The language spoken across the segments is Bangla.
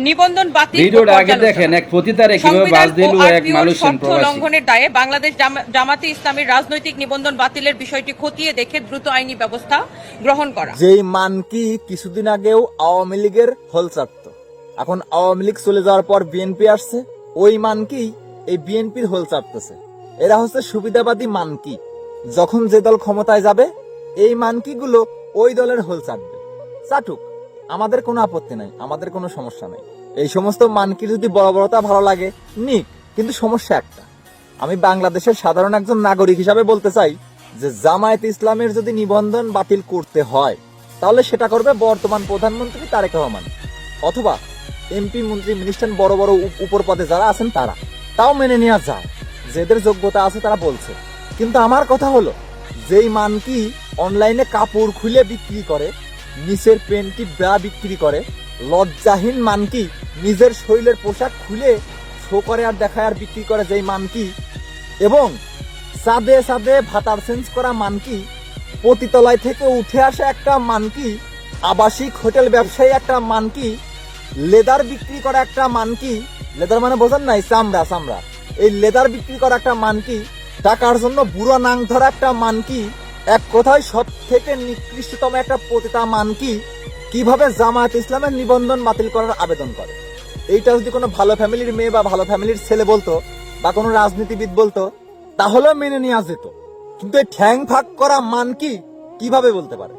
নিবন্ধন বাতিল ভিডিওটা আগে দেখেন, এক পতিতারে কিভাবে বাস দিল এক মালয়েশিয়ান প্রবাসী। লঙ্ঘনের দায়ে বাংলাদেশ জামাতে ইসলামীর রাজনৈতিক নিবন্ধন বাতিলের বিষয়টি খতিয়ে দেখে দ্রুত আইনি ব্যবস্থা গ্রহণ করা। যেই মানকি কিছুদিন আগেও আওয়ামী লীগের হল চাটত, এখন আওয়ামী লীগ চলে যাওয়ার পর বিএনপি আসছে, ওই মানকি এই বিএনপির হল চাটতেছে। এরা হচ্ছে সুবিধাবাদী মানকি। যখন যে দল ক্ষমতায় যাবে এই মানকি গুলো ওই দলের হল চাটবে। চাটুক, আমাদের কোনো আপত্তি নাই, আমাদের কোনো সমস্যা নাই। এই সমস্ত মানকি যদি বড় বড়তা ভালো লাগে নিক, কিন্তু সমস্যা একটা, আমি বাংলাদেশের সাধারণ একজন নাগরিক হিসাবে বলতে চাই যে জামায়াত ইসলামের যদি নিবন্ধন বাতিল করতে হয় তাহলে সেটা করবে বর্তমান প্রধানমন্ত্রী তারেক রহমান অথবা এমপি মন্ত্রী মিনিস্টার বড় বড় উপর পদে যারা আছেন তারা। তাও মেনে নেওয়া যায়, যাদের যোগ্যতা আছে তারা বলছে। কিন্তু আমার কথা হলো, যেই মানকি অনলাইনে কাপড় খুলে বিক্রি করে, নিচের পেন্টি ব্রা বিক্রি করে, লজ্জাহীন মানকি নিজের শরীরের পোশাক খুলে শো করে আর দেখায় আর বিক্রি করে যেই মানকি, এবং সাদে সাদে ভাতার চেঞ্জ করা মানকি, পতিতলায় থেকে উঠে আসা একটা মানকি, আবাসিক হোটেল ব্যবসায়ী একটা মানকি, লেদার বিক্রি করা একটা মানকি, লেদার মানে বোঝেন নাই, চামড়া চামড়া, এই লেদার বিক্রি করা একটা মানকি, টাকার জন্য বুড়ো নাং ধরা একটা মানকি, এক কথায় সব থেকে নিকৃষ্টতম একটা পতিতা মানকি কিভাবে জামায়াত ইসলামের নিবন্ধন বাতিল করার আবেদন করে। এইটা যদি কোনো ভালো ফ্যামিলির মেয়ে বা ভালো ফ্যামিলির ছেলে বলতো বা কোনো রাজনীতিবিদ বলতো তাহলে মেনে নেওয়া যেত, কিন্তু এই ঠ্যাং ফাঁক করা মানকি কিভাবে বলতে পারে?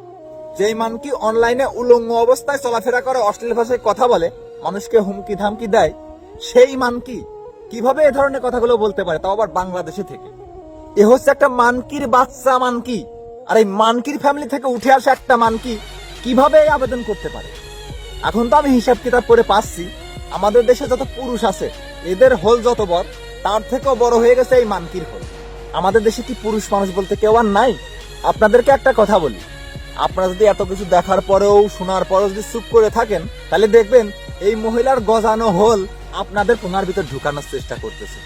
যেই মানকি অনলাইনে উলঙ্গ অবস্থায় চলাফেরা করে, অশ্লীল ভাষায় কথা বলে, মানুষকে হুমকি ধামকি দেয়, সেই মানকি কিভাবে এ ধরনের কথাগুলো বলতে পারে, তাও আবার বাংলাদেশে থেকে? এ হচ্ছে একটা মানকির বাচ্চা মানকি, আর এই মানকির ফ্যামিলি থেকে উঠে আসা একটা মানকি কিভাবে এই আবেদন করতে পারে? এখন তো আমি হিসাব কিতাব করে পাচ্ছি, আমাদের দেশে যত পুরুষ আছে এদের হোল যত বড়, তার থেকেও বড় হয়ে গেছে এই মানকির হোল। আমাদের দেশে কি পুরুষ মানুষ বলতে কেউ আর নাই? আপনাদেরকে একটা কথা বলি, আপনারা যদি এত কিছু দেখার পরেও শোনার পরেও যদি চুপ করে থাকেন তাহলে দেখবেন এই মহিলার গজানো হোল আপনাদের কোনার ভিতর ঢুকানোর চেষ্টা করতেছে।